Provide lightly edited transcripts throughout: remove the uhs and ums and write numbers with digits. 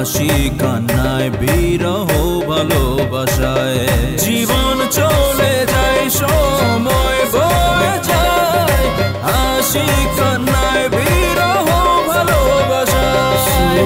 হাসি কান্নায় বিরহ ভালোবাসায় জীবন চলে যায় সময় বয়ে যায় হাসি কান্নায় বিরহ ভালোবাসায়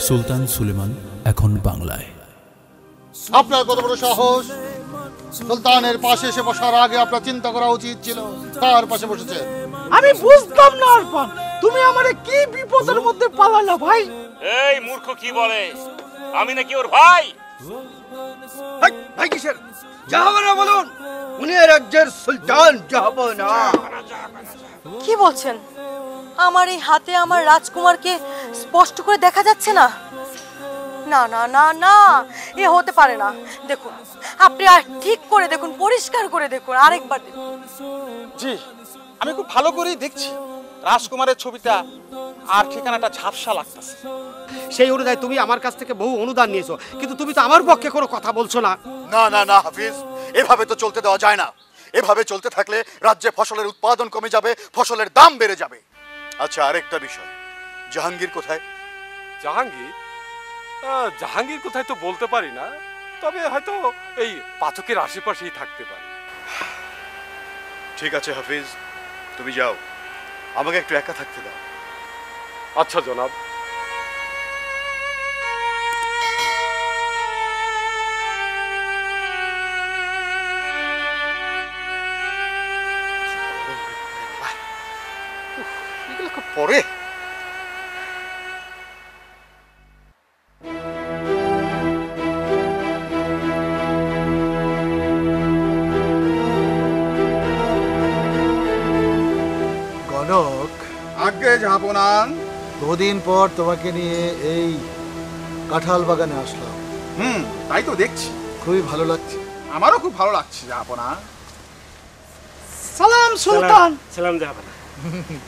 সুলতান সুলেমান এখন বাংলায়। আপনার কত বড় সাহস! সুলতানের পাশে এসে বসার আগে আপনার চিন্তা করা উচিত ছিল কার পাশে বসেছে। আমি বুঝতাম না আরফান, তুমি আমারে কি বিপদের মধ্যে পালালা ভাই। এই মূর্খ কি বলে, আমি নাকি ওর ভাই? ভাই কিসের জাহাবনা বলুন, উনি রাজ্যের সুলতান জাহাবনা। কি বলছেন? আমার এই হাতে আমার রাজকুমারকে স্পষ্ট করে দেখা যাচ্ছে না। না না না না, এ হতে পারে না। দেখুন, আপনি আর ঠিক করে দেখুন, পরিষ্কার করে দেখুন, আরেকবার দেখুন। জি, আমি খুব ভালো করেই দেখছি রাজকুমারের ছবিটা আর ঠিকানাটা ঝাপসা লাগতেছে। সেই অনুযায়ী তুমি আমার কাছ থেকে বহু অনুদান নিয়েছো, কিন্তু তুমি তো আমার পক্ষে কোনো কথা বলছো না। না না না হাফিজ, এভাবে তো চলতে দেওয়া যায় না। এভাবে চলতে থাকলে রাজ্যে ফসলের উৎপাদন কমে যাবে, ফসলের দাম বেড়ে যাবে। আচ্ছা, আরেকটা বিষয়, জাহাঙ্গীর কোথায়? জাহাঙ্গীর জাহাঙ্গীর কোথায় তো বলতে পারি না, তবে হয়তো এই পাথকের আশেপাশেই থাকতে পারে। ঠিক আছে হাফিজ, তুমি যাও, আমাকে একটু একা থাকতে দাও। আচ্ছা জনাব। পরে আগে যাবো না। দুদিন পর তোমাকে নিয়ে এই কাঁঠাল বাগানে আসলাম। তাই তো দেখছি, খুবই ভালো লাগছে। আমারও খুব ভালো লাগছে যাবো না। সালাম সুলতান। সালাম জাহাবনা।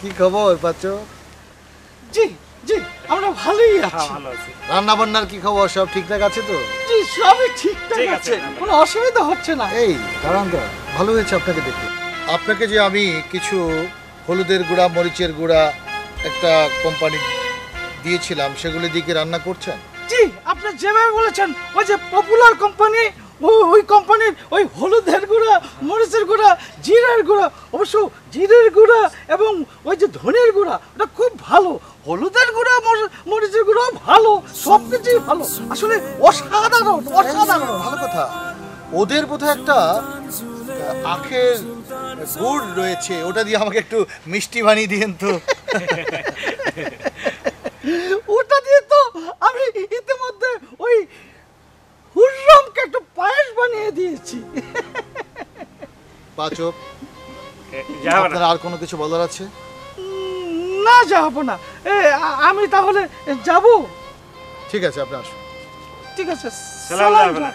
কি খবর পাচ্ছো? জি জি, আমরা ভালোই আছি। ভালো আছি। রান্না বান্নার কি খবর? সব ঠিকঠাক আছে তো? জি, সবই ঠিকঠাক আছে, কোনো অসুবিধা হচ্ছে না। এই দাঁড়ান তো, ভালো হয়েছে আপনাকে দেখে। আপনাকে যে আমি কিছু হলুদের গুঁড়া, মরিচের গুঁড়া একটা কোম্পানি দিয়েছিলাম, সেগুলো দিয়ে কি রান্না করছেন? জি, আপনি যেভাবে বলেছেন, ওই যে পপুলার কোম্পানি, ওই কোম্পানির ওই হলুদের গুঁড়া, মরিচের গুঁড়া, জিরার গুঁড়া, অবশ্য জিরের গুঁড়া এবং ওই যে ধনের গুঁড়া, ওটা খুব ভালো। হলুদের গুঁড়া, মরিচের গুঁড়া ভালো, সব কিছুই ভালো, আসলে অসাধারণ অসাধারণ। ভালো কথা। ওদের বোধহয় একটা আখের গুড় রয়েছে, ওটা দিয়ে আমাকে একটু মিষ্টি বানিয়ে দিয়েন তো। ওটা দিয়ে তো আমি ইতিমধ্যে ওই হুররমকে একটু পায়েস বানিয়ে দিয়েছি। পাচক, জাহাবনা, আপনার আর কোনো কিছু বলার আছে? না যাবো না, আমি তাহলে যাব। ঠিক আছে, আপনি আসুন। ঠিক আছে, সালাম জাহাবনা।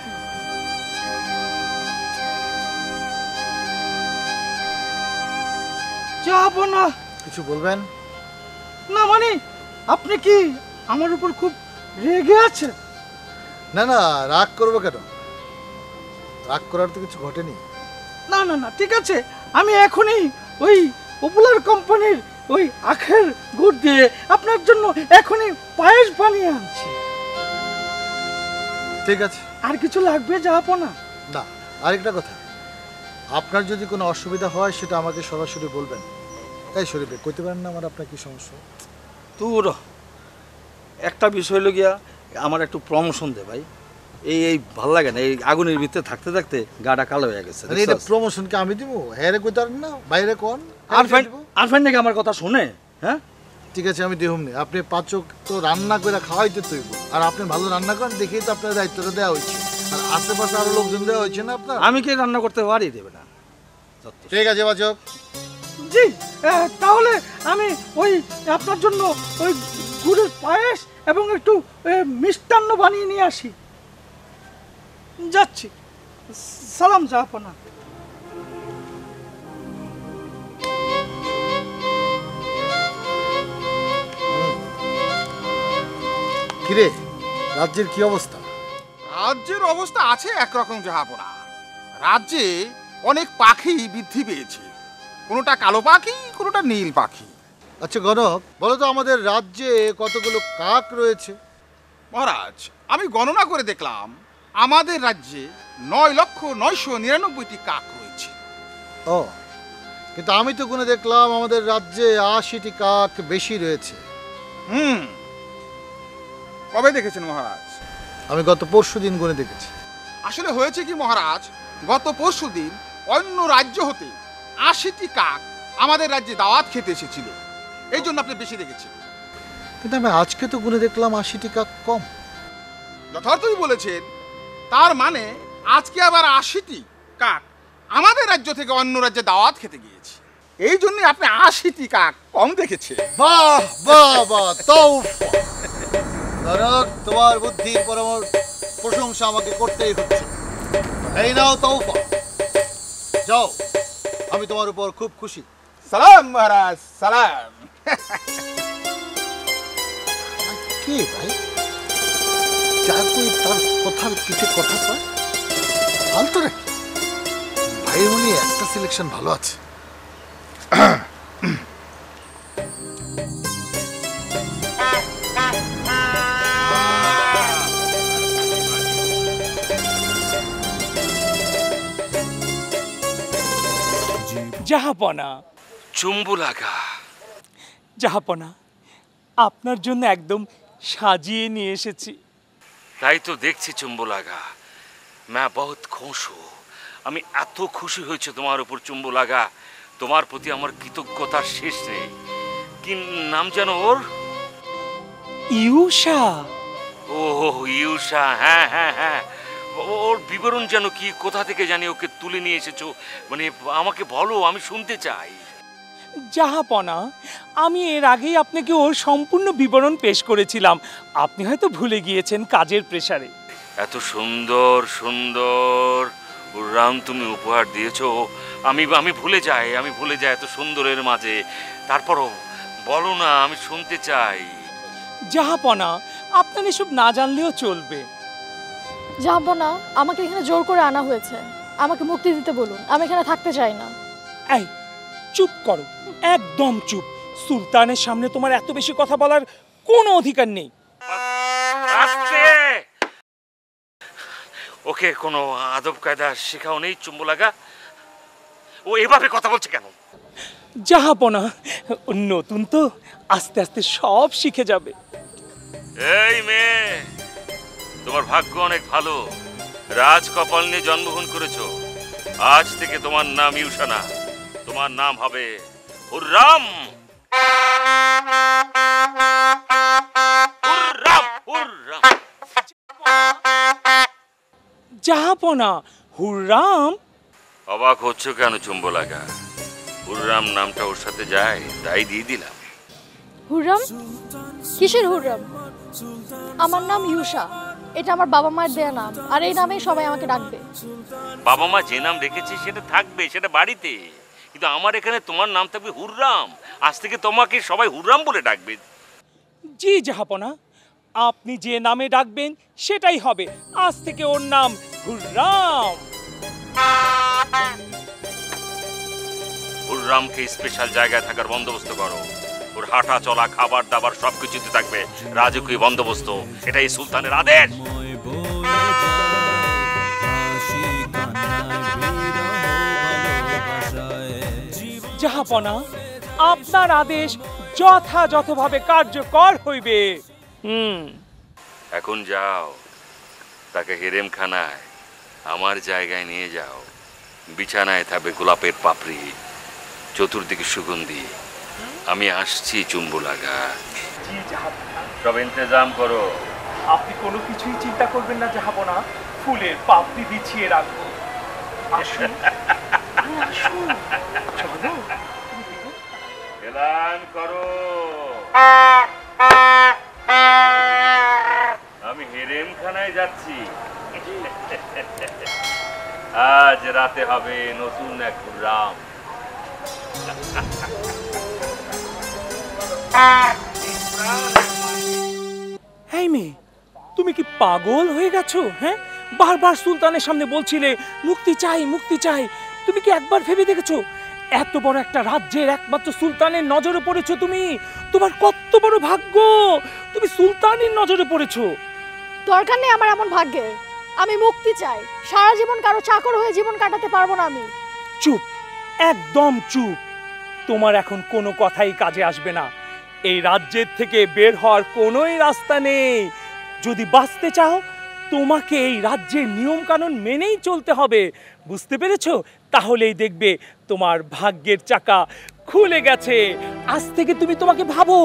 যাবো না। কিছু বলবেন? না মানে, আপনি কি আমার উপর খুব রেগে আছেন? না না, রাগ করবো কেন? রাগ করার তো কিছু ঘটেনি। না না না, ঠিক আছে, আমি এখনই ওই পপুলার কোম্পানির ওই আখের গুড় দিয়ে আপনার জন্য এখনই পায়েস বানিয়ে আনছি। ঠিক আছে। আর কিছু লাগবে যাবো না? না, আরেকটা কথা, আপনার যদি কোনো অসুবিধা হয় সেটা আমাকে সরাসরি বলবেন। তাই শরীফে কইতে পারেন না আমার আপনার কি সমস্যা? তোর একটা বিষয় হলো গিয়া, আমার একটু প্রমোশন দে ভাই। এই ভাল লাগে না, এই আগুনের ভিতরে থাকতে থাকতে গাটা কালো হয়ে গেছে। এটা প্রমোশন কি আমি দিব? হ্যাঁ রে, কইতে পারেন না, বাইরে কোন আরফান নাকি আমার কথা শুনে? হ্যাঁ ঠিক আছে, আমি দেহম নেই। আপনি পাচক তো রান্না করে খাওয়াইতে তৈব, আর আপনি ভালো রান্না করেন দেখেই তো আপনার দায়িত্বটা দেওয়া হয়েছে, আর আশেপাশে আরো লোকজন দেওয়া হয়েছে না আপনার। আমি কি রান্না করতে পারি? দেবে না। ঠিক আছে বাচক। জি, তাহলে আমি ওই আপনার জন্য ওই গুড়ের পায়েস এবং একটু মিষ্টান্ন বানিয়ে নিয়ে আসি। যাচ্ছি। সালাম জাহাপনা। কিরে, রাজ্যের কি অবস্থা? রাজ্যের অবস্থা আছে একরকম জাহাপনা। রাজ্যে অনেক পাখি বৃদ্ধি পেয়েছে, কোনোটা কালো পাখি, কোনোটা নীল পাখি। আচ্ছা গণক, বলো তো আমাদের রাজ্যে কতগুলো কাক রয়েছে? মহারাজ, আমি গণনা করে দেখলাম আমাদের রাজ্যে 9,999টি কাক রয়েছে। ও, কিন্তু আমি তো গুনে দেখলাম আমাদের রাজ্যে 80টি কাক বেশি রয়েছে। কবে দেখেছেন মহারাজ? আমি গত পরশুদিন গুনে দেখেছি। আসলে হয়েছে কি মহারাজ, গত পরশুদিন অন্য রাজ্য হতে 80টি কাক আমাদের রাজ্যে দাওয়াত খেতে এসেছিল, এই জন্য আপনি বেশি দেখেছেন। কিন্তু আমি আজকে তো গুনে দেখলাম 80টি কাক কম। যথার্থই বলেছেন, তার মানে আজকে আবার 80টি কাক আমাদের রাজ্য থেকে অন্য রাজ্যে দাওয়াত খেতে গিয়েছে, এই জন্য আপনি 80টি কাক কম দেখেছেন। বাহ বাহ বাহ, তৌফা! গণক, তোমার বুদ্ধির প্রশংসা আমাকে করতেই হচ্ছে। এই নাও তৌফা, যাও, আমি তোমার উপর খুব খুশি। সালাম মহারাজ, সালাম। কে ভাই? যার কই তার কথার পিঠে কথা কয়, ফালতু রে। ভাইয়ের মনে একটা সিলেকশন ভালো আছে। জাহাপনা। চুম্বু লাগা। জাহাপনা, আপনার জন্য একদম সাজিয়ে নিয়ে এসেছি। তাই তো দেখছি চুম্বু লাগা, मैं बहुत खुश हूँ। আমি এত খুশি হয়েছে তোমার উপর চুম্বু লাগা, তোমার প্রতি আমার কৃতজ্ঞতার শেষ নেই। কি নাম যেন ওর? ইউষা। ও ইউষা, হ্যাঁ হ্যাঁ হ্যাঁ। ওর বিবরণ যেন কি, কোথা থেকে জানি ওকে তুলে নিয়ে এসেছো, মানে আমাকে বলো, আমি শুনতে চাই। জাহাপনা, আমি এর আগেই আপনাকে ওর সম্পূর্ণ বিবরণ পেশ করেছিলাম, আপনি হয়তো ভুলে গিয়েছেন কাজের প্রেসারে। এত সুন্দর সুন্দর রাম তুমি উপহার দিয়েছো, আমি ভুলে যাই এত সুন্দরের মাঝে। তারপরও বলো না, আমি শুনতে চাই। জাহাপনা, আপনার এসব না জানলেও চলবে। জাহাপনা, আমাকে এখানে জোর করে আনা হয়েছে, আমাকে মুক্তি দিতে বলুন, আমি এখানে থাকতে চাই না। এই চুপ করো, একদম চুপ। সুলতানের সামনে তোমার এত বেশি কথা বলার কোনো অধিকার নেই। ওকে কোনো আদব কায়দা শেখাও নেই চুম্বু লাগা? ও এভাবে কথা বলছে কেন? জাহাপনা, নতুন তো, আস্তে আস্তে সব শিখে যাবে। এই মেয়ে, তোমার ভাগ্য অনেক ভালো, রাজ কপাল নিয়ে জন্মগ্রহণ করেছো। আজ থেকে তোমার নাম ইউষা না, তোমার নাম হবে হুররাম। হুররাম হুররাম। জাহাপনা, হুররাম? অবাক হচ্ছ কেন চুম্বু লাগা? হুররাম নামটা ওর সাথে যায়, তাই দিয়ে দিলাম। হুররাম? কিসের হুররাম? আমার নাম ইউষা, এটা আমার বাবা মায়ের দেয়া নাম, আর এই নামেই সবাই আমাকে ডাকবে। বাবা মা যে নাম রেখেছে সেটা থাকবে, সেটা বাড়িতে, কিন্তু আমার এখানে তোমার নাম থাকবে হুররাম। আজ থেকে তোমাকে সবাই হুররাম বলে ডাকবে। জি জাহাপনা, আপনি যে নামে ডাকবেন সেটাই হবে, আজ থেকে ওর নাম হুররাম। হুররামকে স্পেশাল জায়গায় থাকার বন্দোবস্ত করো। ওর হাঁটা চলা, খাবার দাবার সবকিছুতে থাকবে রাজকীয় বন্দোবস্ত, এটাই সুলতানের আদেশ। জাহাপনা, আপনার আদেশ যথাযথভাবে কার্যকর হইবে। এখন যাও, তাকে হেরেমখানায় আমার জায়গায় নিয়ে যাও। বিছানায় থাকবে গোলাপের পাপড়ি, চতুর্দিকে সুগন্ধি। আমি আসছি চুম্বু লাগা। জি জাহাপনা। সব ইন্তজাম করো। আপনি কোনো কিছুই চিন্তা করবেন না জাহাপনা, ফুলের পাপড়ি বিছিয়ে রাখবো। আসুন। এলান করো, আমি হেরেমখানায় যাচ্ছি। আজ রাতে হবে নতুন এক রাম। এই মেয়ে, তুমি কি পাগল হয়ে গেছো? হ্যাঁ, বারবার সুলতানের সামনে বলছিলে মুক্তি চাই মুক্তি চাই। তুমি কি একবার ভেবে দেখেছো এত বড় একটা রাজ্যের একমাত্র সুলতানের নজরে পড়েছো তুমি? তোমার কত বড় ভাগ্য, তুমি সুলতানের নজরে পড়েছো। দরকার নেই আমার এমন ভাগ্যের। আমি মুক্তি চাই, সারা জীবন কারো চাকর হয়ে জীবন কাটাতে পারবো না আমি। চুপ, একদম চুপ। তোমার এখন কোনো কথাই কাজে আসবে না। এই রাজ্যের থেকে বের হওয়ার কোনোই রাস্তা নেই। যদি বাঁচতে চাও তোমাকে এই রাজ্যের নিয়ম কানুন মেনেই চলতে হবে, বুঝতে পেরেছো? তাহলেই দেখবে তোমার ভাগ্যের চাকা খুলে গেছে। আজ থেকে তুমি তোমাকে ভাবো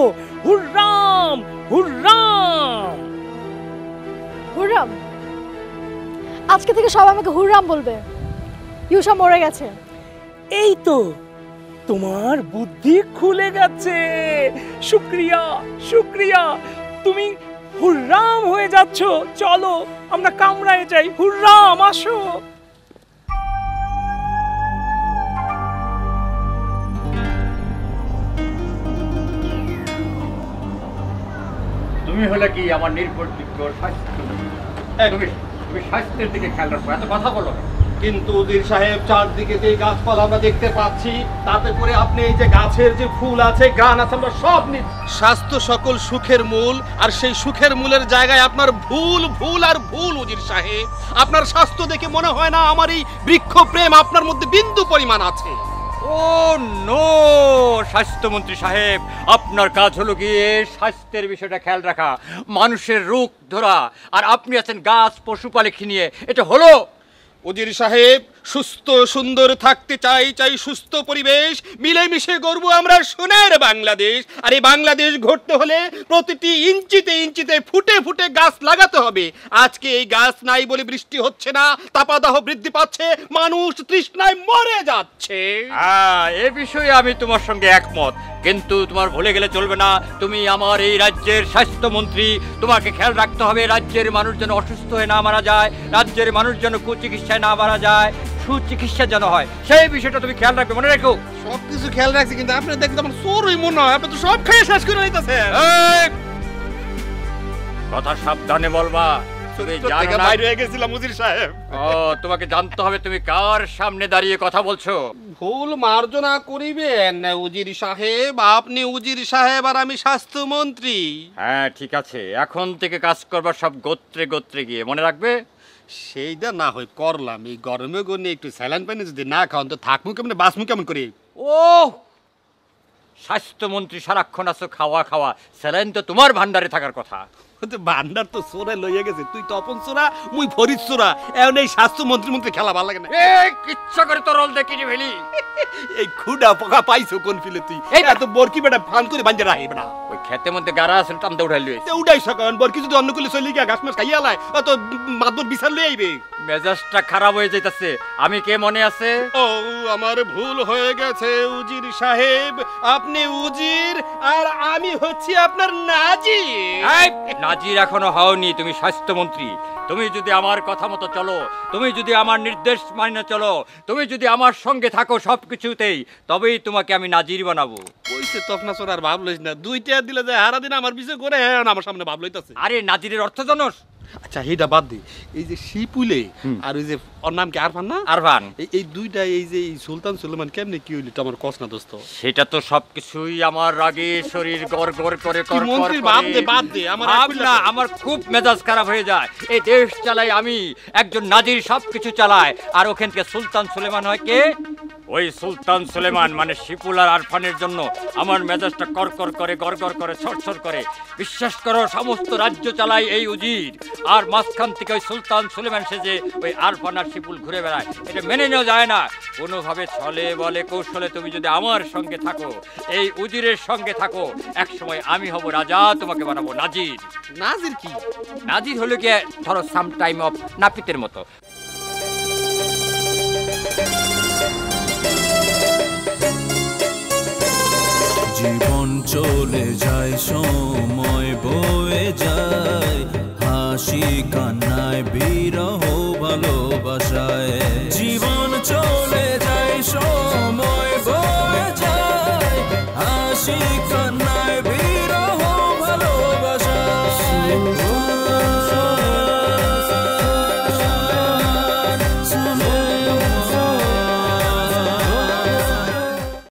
হুররাম হুররাম হুররাম। আজকে থেকে সবাই আমাকে হুররাম বলবে। ইউসা মরে গেছে। এই তো তোমার বুদ্ধি খুলে গেছে। শুক্রিয়া শুক্রিয়া, তুমি হুররাম হয়ে যাচ্ছ। চলো আমরা কামরায় যাই। হুররাম, আসো। তুমি হলে কি আমার নির্ভরযোগ্য স্বাস্থ্য? তুমি স্বাস্থ্যের দিকে খেয়াল রাখবো, এত কথা বলো। কিন্তু উজির সাহেব, চারদিকে যে গাছপালা আমরা দেখতে পাচ্ছি, তাতে করে আপনি এই যে গাছের যে ফুল আছে, গান আছে, আমরা সব স্বাস্থ্য সকল সুখের মূল। আর সেই সুখের মূলের জায়গায় আপনার ভুল ভুল আর ভুল উজির সাহেব। আপনার স্বাস্থ্য দেখে মনে হয় না আমার এই বৃক্ষ প্রেম আপনার মধ্যে বিন্দু পরিমাণ আছে। ও নো স্বাস্থ্যমন্ত্রী সাহেব, আপনার কাজ হলো গিয়ে স্বাস্থ্যের বিষয়টা খেয়াল রাখা, মানুষের রোগ ধরা, আর আপনি আছেন গাছ পশুপাখি নিয়ে। এটা হলো উজির সাহেব, সুস্থ সুন্দর থাকতে চাই, চাই সুস্থ পরিবেশ, মিলেমিশে গড়ব আমরা সোনার বাংলাদেশ। আর এই বাংলাদেশ গড়তে হলে প্রতিটি ইঞ্চিতে ইঞ্চিতে ফুটে ফুটে গাছ লাগাতে হবে। আজকে এই গাছ নাই বলে বৃষ্টি হচ্ছে না, তাপদাহ বৃদ্ধি পাচ্ছে, মানুষ তৃষ্ণায় মরে যাচ্ছে। এ বিষয়ে আমি তোমার সঙ্গে একমত, কিন্তু তোমার ভুলে গেলে চলবে না, তুমি আমার এই রাজ্যের স্বাস্থ্যমন্ত্রী। তোমাকে খেয়াল রাখতে হবে রাজ্যের মানুষ যেন অসুস্থ হয়ে না মারা যায়, রাজ্যের মানুষ যেন কুচিকিৎসায় না মারা যায়, সুচিকিৎসা যেন হয়, সেই বিষয়টা তুমি খেয়াল রাখবে, মনে রেখো। সবকিছু খেয়াল রাখছি, কিন্তু আপনি দেখতে আমার চোরই মনে হয়, আপনি তো সব খেয়ে শেষ করে নিতেছেন। কথা সাবধানে বলবা। তোমাকে জানতে হবে তুমি কার সামনে দাঁড়িয়ে কথা বলছো। ভুল মার্জনা করিবেন উজির সাহেব, আপনি উজির সাহেব আর আমি স্বাস্থ্যমন্ত্রী। হ্যাঁ ঠিক আছে, এখন থেকে কাজ করবার সব গোত্রে গোত্রে গিয়ে, মনে রাখবে। সেইটা না হয় করলাম, এই গরমে গরমে একটু স্যালাইন পানি যদি না খাওয়ান তো থাকবো কেমন, বাঁচবো কেমন করে। ও স্বাস্থ্যমন্ত্রী সারাক্ষণ আছো খাওয়া খাওয়া, স্যালাইন তো তোমার ভান্ডারে থাকার কথা। ভান্ডার তো সোরে লইয়া গেছে, তুই তপন সোরা মুই ফরিদ সোরা, এখন এই স্বাস্থ্যমন্ত্রী মন্ত্রী খেলা ভালো লাগে না। ইচ্ছা করে তরল দেখি ফেলি। এই খুডা পোকা পাইছো কোন ফিলে তুই? এত বরকি বেটা ফান করে বাঞ্জে রাখে বেটা। ওই খেতের মধ্যে গাড়া আছে, টামতে উঠাই লই। উঠাই সকাল বরকি যদি অন্য কুলে চলে গিয়া ঘাস মাছ খাইয়া লাই, তো মাদুর বিছাল লই আইবে। মেজাজটা খারাপ হয়ে যাইতাছে, আমি কে মনে আছে? ও আমার ভুল হয়ে গেছে উজির সাহেব, আপনি উজির আর আমি হচ্ছি আপনার নাজির। নাজির এখনো হওনি, তুমি স্বাস্থ্যমন্ত্রী। তুমি যদি আমার কথা মতো চলো, তুমি যদি আমার নির্দেশ মানিয়ে চলো, তুমি যদি আমার সঙ্গে থাকো সবকিছুতেই, তবেই তোমাকে আমি নাজির বানাবো। কইছে তফনা সোর আর ভাব লইস না, 2 টাকা দিলে যে হারা দিন আমার পিছে করে আমার সামনে ভাব লইতাছে। আরে নাজিরের অর্থ জানোস? আচ্ছা হেটা বাদ দে, এই যে শিপুলে আর ওই যে ওর নাম কি আরফান না? আরফান, এই দুইটা এই যে সুলতান সুলেমান কেমনে কি হইলো আমার কস না দোস্ত? সেটা তো সবকিছুই আমার রাগে শরীর গড় গড় করে কর কর করে। বাদ দে আমার ভাবনা, আমার খুব মেজাজ খারাপ হয়ে যায়। এই দেশ চালাই আমি, একজন নাজির সবকিছু চালায়, আর ওখান থেকে সুলতান সুলেমান হয় কে? ওই সুলতান সুলেমান মানে শিপুল আর আরফানের জন্য আমার মেজাজটা কর কর করে গড় গড় করে ছড়ছড় করে। বিশ্বাস করো সমস্ত রাজ্য চালাই এই উজির, আর মাঝখান থেকে ওই সুলতান সুলেমান সেজে ওই আরফান আর শিপুল ঘুরে বেড়ায়। এটা মেনে নেওয়া যায় না কোনোভাবে। ছলে বলে কৌশলে তুমি যদি আমার সঙ্গে থাকো, এই উজিরের সঙ্গে থাকো, একসময় আমি হব রাজা, তোমাকে বানাবো নাজির। নাজির কি? নাজির হলো গিয়ে ধরো সাম টাইম অফ নাপিতের মতো। চলে যায় সময় বয়ে যায় হাসি কান্নায় বিরহ ভালোবাসায় জীবন চলে